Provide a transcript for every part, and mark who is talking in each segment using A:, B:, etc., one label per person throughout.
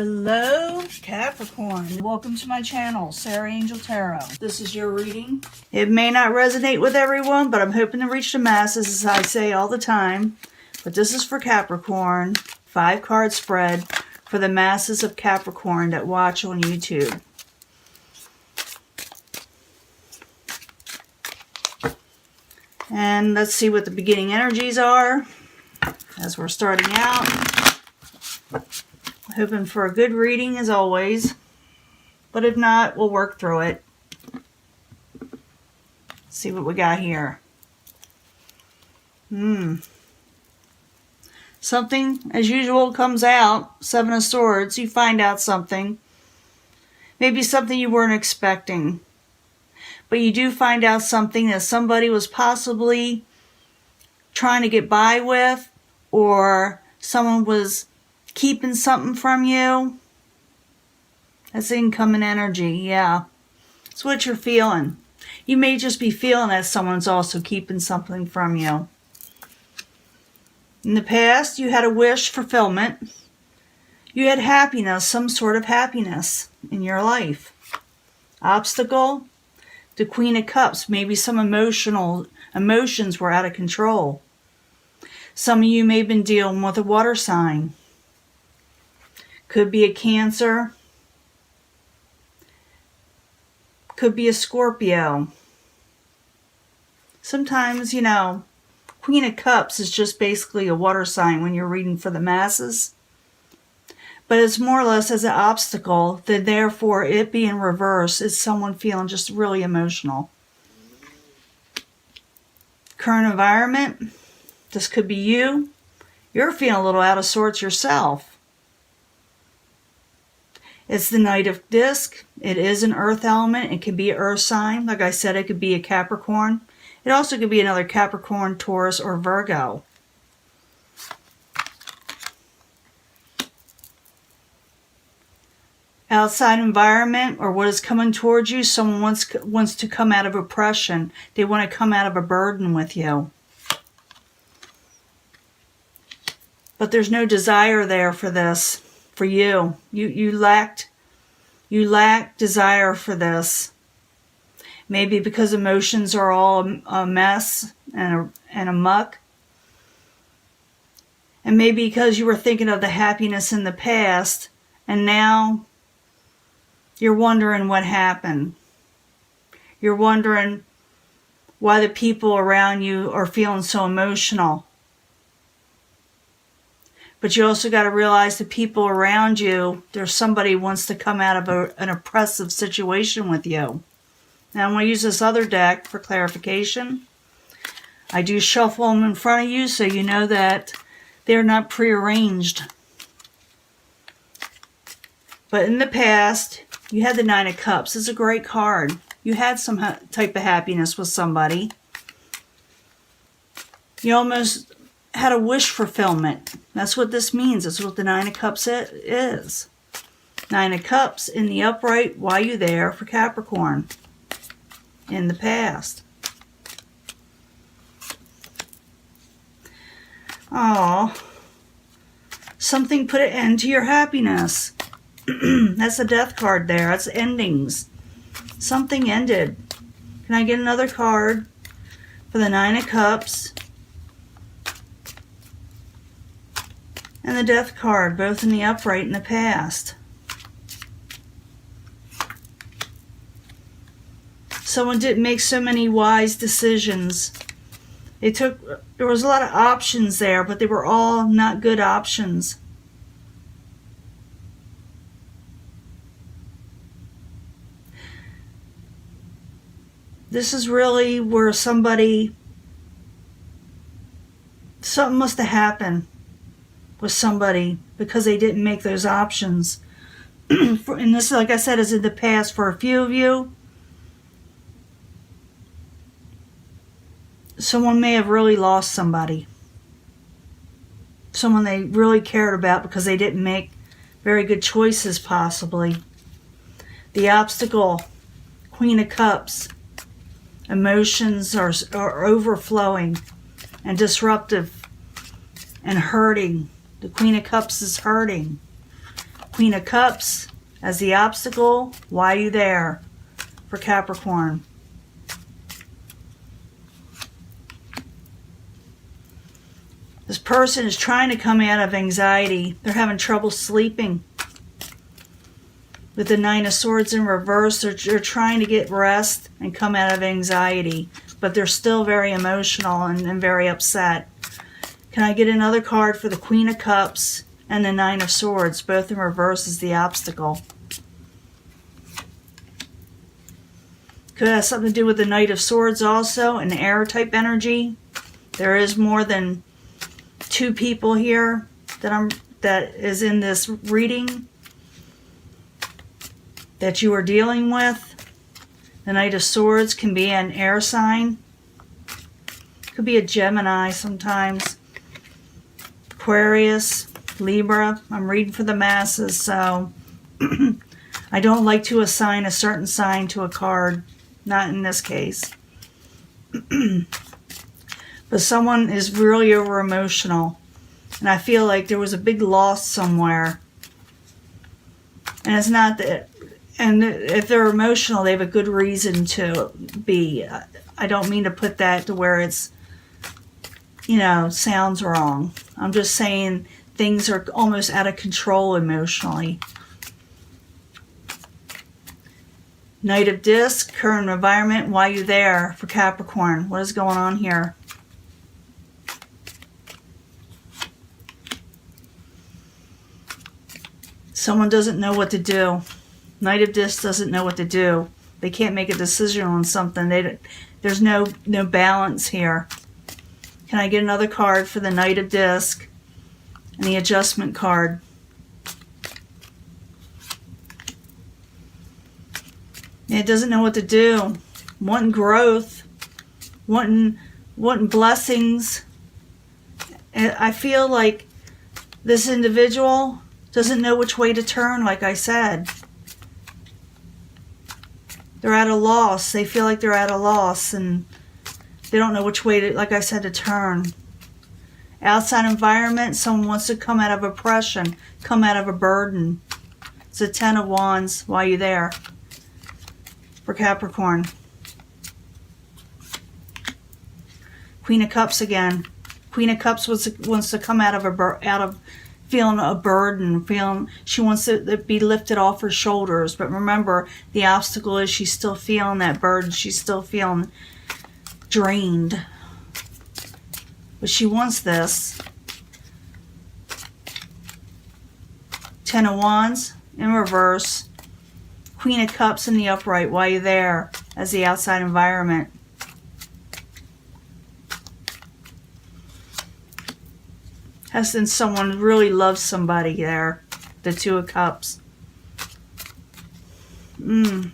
A: Hello, Capricorn. Welcome to my channel, Sarah Angel Tarot. This is your reading. It may not resonate with everyone, but I'm hoping to reach the masses, as I say all the time. But this is for Capricorn. 5-card spread for the masses of Capricorn that watch on YouTube. And let's see what the beginning energies are as we're starting out. Hoping for a good reading as always, but if not, we'll work through it. See what we got here. Something, as usual, comes out. 7 of Swords. You find out something. Maybe something you weren't expecting. But you do find out something that somebody was possibly trying to get by with, or someone was keeping something from you. That's incoming energy, yeah. It's what you're feeling. You may just be feeling that someone's also keeping something from you. In the past, you had a wish fulfillment. You had happiness, some sort of happiness in your life. Obstacle, the Queen of Cups. Maybe some emotions were out of control. Some of you may have been dealing with a water sign. Could be a Cancer. Could be a Scorpio. Sometimes, you know, Queen of Cups is just basically a water sign when you're reading for the masses. But it's more or less as an obstacle, that therefore it being reversed is someone feeling just really emotional. Current environment. This could be you. You're feeling a little out of sorts yourself. It's the Knight of Disc. It is an earth element. It can be an earth sign. Like I said, it could be a Capricorn. It also could be another Capricorn, Taurus, or Virgo. Outside environment, or what is coming towards you, someone wants to come out of oppression. They want to come out of a burden with you. But there's no desire there for this. For you. You lack desire for this. Maybe because emotions are all a mess and a muck. And maybe because you were thinking of the happiness in the past, and now you're wondering what happened. You're wondering why the people around you are feeling so emotional. But you also got to realize the people around you, there's somebody who wants to come out of an oppressive situation with you. Now I'm going to use this other deck for clarification. I do shuffle them in front of you so you know that they're not prearranged. But in the past, you had the 9 of Cups. It's a great card. You had some type of happiness with somebody. You almost had a wish fulfillment. That's what this means. That's what the 9 of Cups is. 9 of Cups in the upright. Why are you there for Capricorn? In the past. Oh, something put an end to your happiness. That's a death card there. That's endings. Something ended. Can I get another card for the 9 of Cups? And the death card, both in the upright and the past. Someone didn't make so many wise decisions. There was a lot of options there, but they were all not good options. This is really where something must have happened with somebody because they didn't make those options. And this, like I said, is in the past for a few of you. Someone may have really lost somebody. Someone they really cared about because they didn't make very good choices, possibly. The obstacle, Queen of Cups. Emotions are overflowing and disruptive and hurting. The Queen of Cups is hurting. Queen of Cups as the obstacle. Why are you there for Capricorn? This person is trying to come out of anxiety. They're having trouble sleeping. With the Nine of Swords in reverse, they're trying to get rest and come out of anxiety. But they're still very emotional and very upset. Can I get another card for the Queen of Cups and the Nine of Swords? Both in reverse is the obstacle. Could have something to do with the Knight of Swords also, an air type energy. There is more than two people here that is in this reading that you are dealing with. The Knight of Swords can be an air sign. Could be a Gemini sometimes. Aquarius, Libra. I'm reading for the masses, so I don't like to assign a certain sign to a card. Not in this case. But someone is really over emotional. And I feel like there was a big loss somewhere. And it's not that, and if they're emotional, they have a good reason to be. I don't mean to put that to where it's, you know, sounds wrong. I'm just saying things are almost out of control emotionally. Knight of Disc, current environment, why are you there for Capricorn? What is going on here? Someone doesn't know what to do. Knight of Disc doesn't know what to do. They can't make a decision on something. There's no balance here. Can I get another card for the Knight of Disc and the Adjustment card? It doesn't know what to do. Wanting growth. Wanting blessings. I feel like this individual doesn't know which way to turn, like I said. They're at a loss. They feel like they're at a loss and they don't know which way to, like I said, to turn. Outside environment, someone wants to come out of oppression, come out of a burden. It's the Ten of Wands. Why are you there for Capricorn? Queen of Cups again. Queen of Cups wants to come out of feeling a burden, she wants to be lifted off her shoulders. But remember, the obstacle is she's still feeling that burden. She's still feeling drained. But she wants this. Ten of Wands in reverse. Queen of Cups in the upright. Why are you there as the outside environment? As in someone really loves somebody there. The Two of Cups. I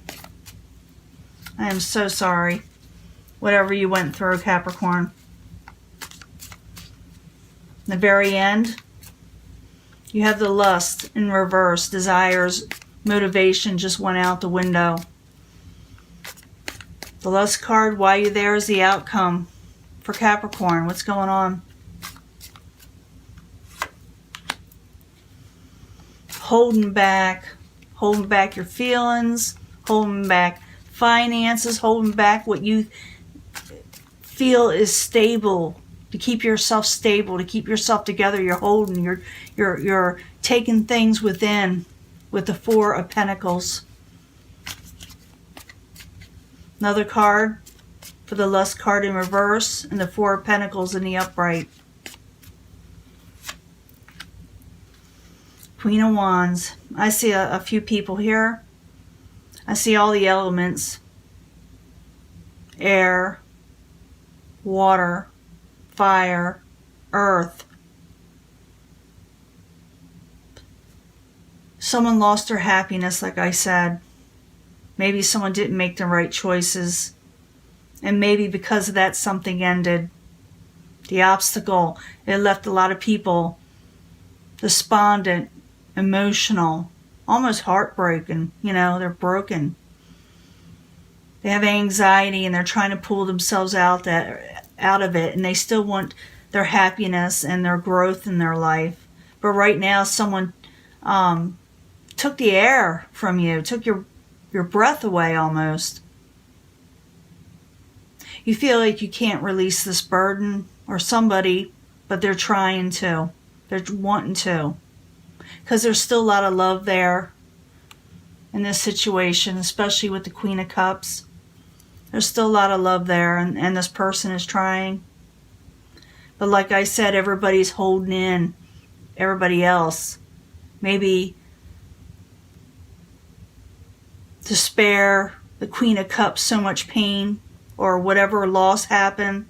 A: am so sorry. Whatever you went through, Capricorn. In the very end, you have the Lust in reverse. Desires, motivation just went out the window. The Lust card, why are you there, is the outcome for Capricorn. What's going on? Holding back your feelings, holding back finances, holding back what you feel is stable, to keep yourself stable, to keep yourself together. You're holding, you're taking things within with the Four of Pentacles. Another card for the Lust card in reverse and the Four of Pentacles in the upright. Queen of Wands. I see a few people here. I see all the elements. Air, water, fire, earth. Someone lost their happiness, like I said. Maybe someone didn't make the right choices. And maybe because of that, something ended. The obstacle, it left a lot of people despondent, emotional, almost heartbroken. You know, they're broken. They have anxiety and they're trying to pull themselves out of it, and they still want their happiness and their growth in their life. But right now, someone took the air from you, took your breath away almost. You feel like you can't release this burden, or somebody, but they're trying to. They're wanting to. Because there's still a lot of love there in this situation, especially with the Queen of Cups. There's still a lot of love there, and this person is trying. But like I said, everybody's holding in everybody else. Maybe to spare the Queen of Cups so much pain, or whatever loss happened,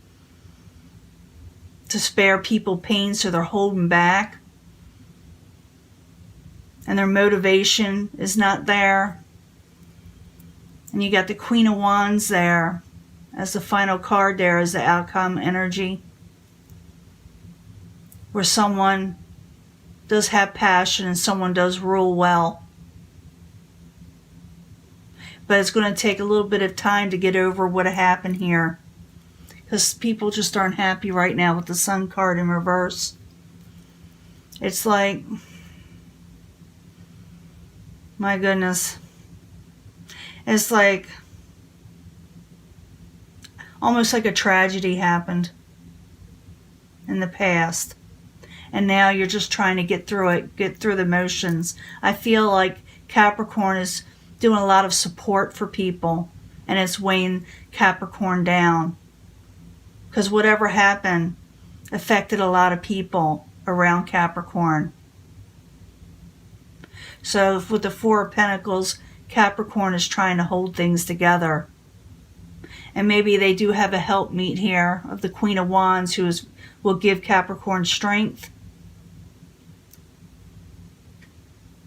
A: to spare people pain, so they're holding back. And their motivation is not there. And you got the Queen of Wands there as the final card there, as the outcome energy. Where someone does have passion and someone does rule well. But it's going to take a little bit of time to get over what happened here. Because people just aren't happy right now with the Sun card in reverse. It's like, my goodness. It's like, almost like a tragedy happened in the past. And now you're just trying to get through it, get through the motions. I feel like Capricorn is doing a lot of support for people, and it's weighing Capricorn down. Because whatever happened affected a lot of people around Capricorn. So with the Four of Pentacles, Capricorn is trying to hold things together. And maybe they do have a helpmeet here of the Queen of Wands, who will give Capricorn strength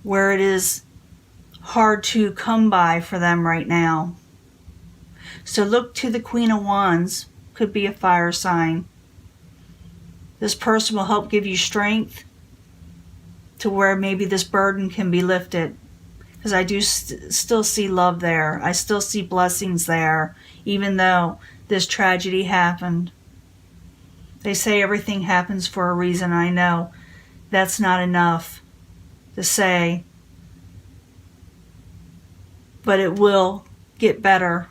A: where it is hard to come by for them right now. So look to the Queen of Wands. Could be a fire sign. This person will help give you strength to where maybe this burden can be lifted. Because I do still see love there. I still see blessings there, even though this tragedy happened. They say everything happens for a reason. I know that's not enough to say, but it will get better.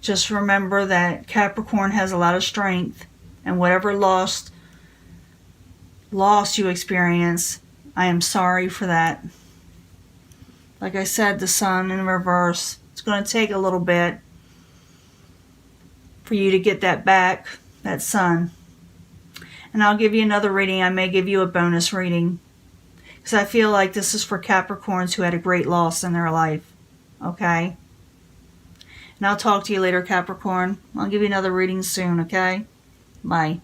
A: Just remember that Capricorn has a lot of strength, and whatever loss you experience, I am sorry for that. Like I said, the Sun in reverse. It's going to take a little bit for you to get that back, that Sun. And I'll give you another reading. I may give you a bonus reading, because I feel like this is for Capricorns who had a great loss in their life. Okay? And I'll talk to you later, Capricorn. I'll give you another reading soon, okay? Bye.